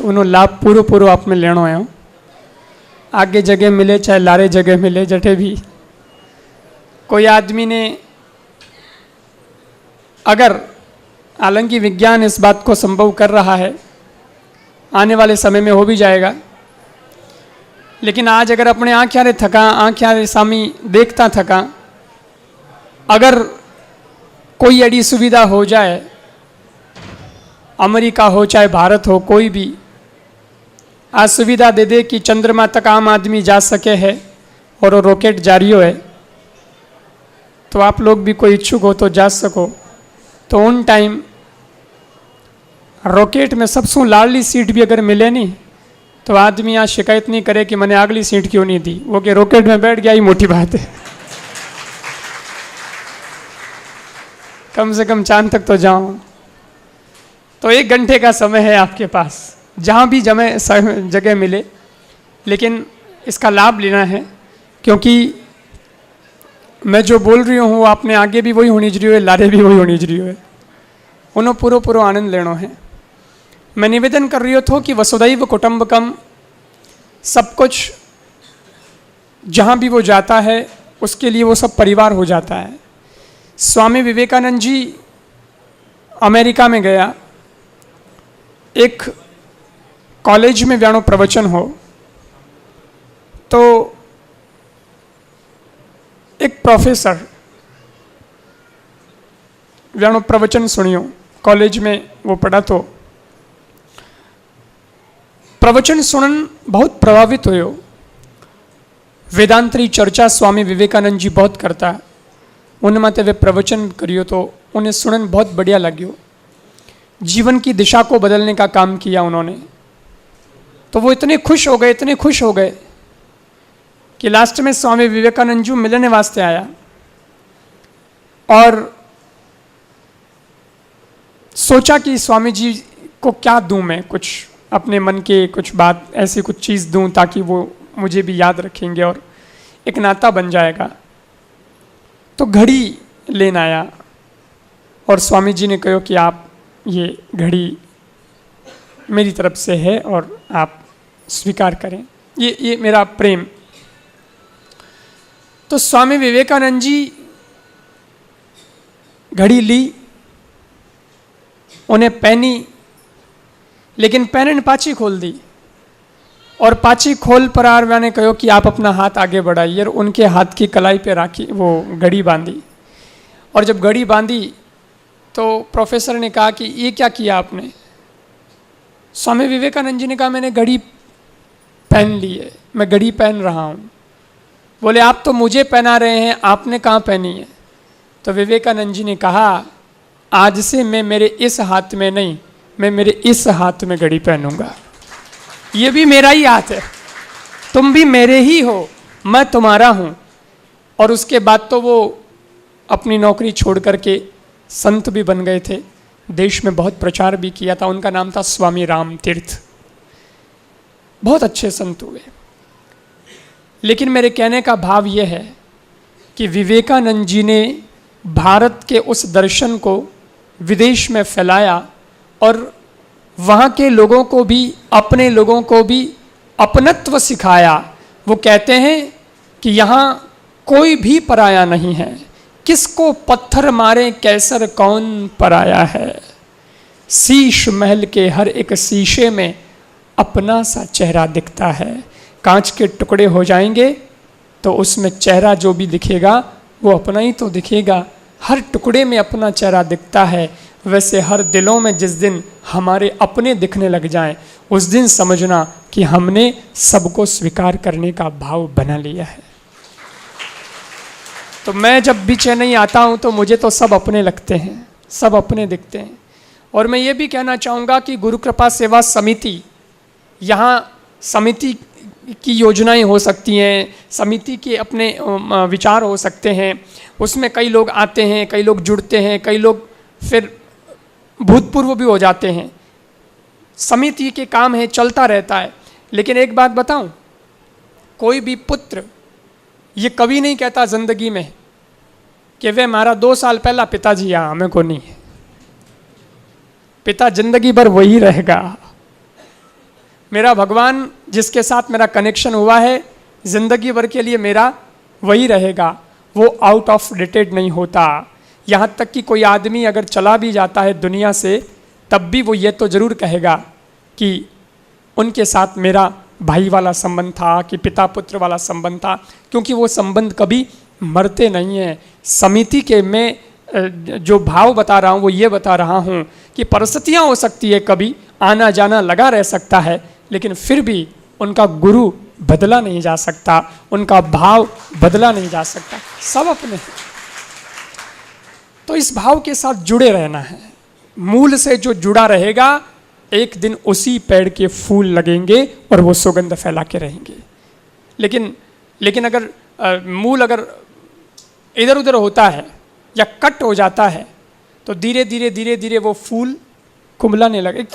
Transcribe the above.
तो उन्होंने लाभ पूरो पूरो आप में लेनो है। आगे जगह मिले चाहे लारे जगह मिले, जठे भी कोई आदमी ने, अगर हालांकि विज्ञान इस बात को संभव कर रहा है, आने वाले समय में हो भी जाएगा, लेकिन आज अगर अपने आँख्यारे थका, आँख्यारे सामी देखता थका, अगर कोई ऐसी सुविधा हो जाए, अमेरिका हो चाहे भारत हो, कोई भी आज सुविधा दे दे कि चंद्रमा तक आम आदमी जा सके है और वो रॉकेट जारी हो है, तो आप लोग भी कोई इच्छुक हो तो जा सको। तो उन टाइम रॉकेट में सबसे लाडली सीट भी अगर मिले नहीं, तो आदमी आज शिकायत नहीं करे कि मैंने अगली सीट क्यों नहीं दी, वो कि रॉकेट में बैठ गया ही मोटी बात है। कम से कम चांद तक तो जाऊं। तो 1 घंटे का समय है आपके पास, जहाँ भी जगह मिले, लेकिन इसका लाभ लेना है, क्योंकि मैं जो बोल रही हूँ आपने आगे भी वही होनी जरूरी है, लारे भी वही होनी जरूरी है, उन्होंने पूरो पूरो आनंद लेना है। मैं निवेदन कर रही हूँ कि वसुधैव कुटुंबकम, सब कुछ जहाँ भी वो जाता है उसके लिए वो सब परिवार हो जाता है। स्वामी विवेकानंद जी अमेरिका में गया, एक कॉलेज में व्यानो प्रवचन हो, तो एक प्रोफेसर व्यानो प्रवचन सुनियो, कॉलेज में वो पढ़ा, तो प्रवचन सुनन बहुत प्रभावित हुए। वेदांतरी चर्चा स्वामी विवेकानंद जी बहुत करता, उनमें वे प्रवचन करियो तो उन्हें सुनन बहुत बढ़िया लग्यो। जीवन की दिशा को बदलने का काम किया उन्होंने। तो वो इतने खुश हो गए कि लास्ट में स्वामी विवेकानंद जी मिलने वास्ते आया और सोचा कि स्वामी जी को क्या दूं मैं, कुछ अपने मन के कुछ बात, ऐसी कुछ चीज़ दूं ताकि वो मुझे भी याद रखेंगे और एक नाता बन जाएगा। तो घड़ी लेना आया और स्वामी जी ने कहो कि आप ये घड़ी मेरी तरफ से है और आप स्वीकार करें, ये मेरा प्रेम। तो स्वामी विवेकानंद जी घड़ी ली, उन्हें पहनी, लेकिन पहनने पाची खोल दी और पाची खोल पर आरवा ने कहो कि आप अपना हाथ आगे बढ़ाइए, और उनके हाथ की कलाई पे राखी वो घड़ी बांधी। और जब घड़ी बांधी तो प्रोफेसर ने कहा कि ये क्या किया आपने? स्वामी विवेकानंद जी ने कहा मैंने घड़ी पहन ली है, मैं घड़ी पहन रहा हूँ। बोले आप तो मुझे पहना रहे हैं, आपने कहाँ पहनी है? तो विवेकानंद जी ने कहा आज से मैं मेरे इस हाथ में नहीं, मैं मेरे इस हाथ में घड़ी पहनूंगा, ये भी मेरा ही हाथ है, तुम भी मेरे ही हो, मैं तुम्हारा हूँ। और उसके बाद तो वो अपनी नौकरी छोड़ करके संत भी बन गए थे, देश में बहुत प्रचार भी किया था। उनका नाम था स्वामी राम तीर्थ, बहुत अच्छे संत हुए। लेकिन मेरे कहने का भाव यह है कि विवेकानंद जी ने भारत के उस दर्शन को विदेश में फैलाया और वहाँ के लोगों को भी, अपने लोगों को भी अपनत्व सिखाया। वो कहते हैं कि यहाँ कोई भी पराया नहीं है, किसको पत्थर मारे कैसर कौन पराया है, शीश महल के हर एक शीशे में अपना सा चेहरा दिखता है। कांच के टुकड़े हो जाएंगे तो उसमें चेहरा जो भी दिखेगा वो अपना ही तो दिखेगा, हर टुकड़े में अपना चेहरा दिखता है। वैसे हर दिलों में जिस दिन हमारे अपने दिखने लग जाएं, उस दिन समझना कि हमने सबको स्वीकार करने का भाव बना लिया है। तो मैं जब भी चेन्नई आता हूँ तो मुझे तो सब अपने लगते हैं, सब अपने दिखते हैं। और मैं ये भी कहना चाहूँगा कि गुरु कृपा सेवा समिति, यहाँ समिति की योजनाएं हो सकती हैं, समिति के अपने विचार हो सकते हैं, उसमें कई लोग आते हैं, कई लोग जुड़ते हैं, कई लोग फिर भूतपूर्व भी हो जाते हैं। समिति के काम है, चलता रहता है। लेकिन एक बात बताऊं, कोई भी पुत्र ये कभी नहीं कहता जिंदगी में कि वे हमारा 2 साल पहला पिताजी यहाँ, हमें को नहीं है। पिता जिंदगी भर वही रहेगा। मेरा भगवान जिसके साथ मेरा कनेक्शन हुआ है जिंदगी भर के लिए मेरा वही रहेगा, वो आउट ऑफ डेटेड नहीं होता। यहाँ तक कि कोई आदमी अगर चला भी जाता है दुनिया से, तब भी वो ये तो जरूर कहेगा कि उनके साथ मेरा भाई वाला संबंध था, कि पिता पुत्र वाला संबंध था, क्योंकि वो संबंध कभी मरते नहीं हैं। समिति के मैं जो भाव बता रहा हूँ वो ये बता रहा हूँ कि परिस्थितियाँ हो सकती है, कभी आना जाना लगा रह सकता है, लेकिन फिर भी उनका गुरु बदला नहीं जा सकता, उनका भाव बदला नहीं जा सकता, सब अपने। तो इस भाव के साथ जुड़े रहना है। मूल से जो जुड़ा रहेगा, एक दिन उसी पेड़ के फूल लगेंगे और वो सुगंध फैला के रहेंगे। लेकिन अगर मूल अगर इधर उधर होता है या कट हो जाता है, तो धीरे धीरे वो फूल कुंभलाने लगे।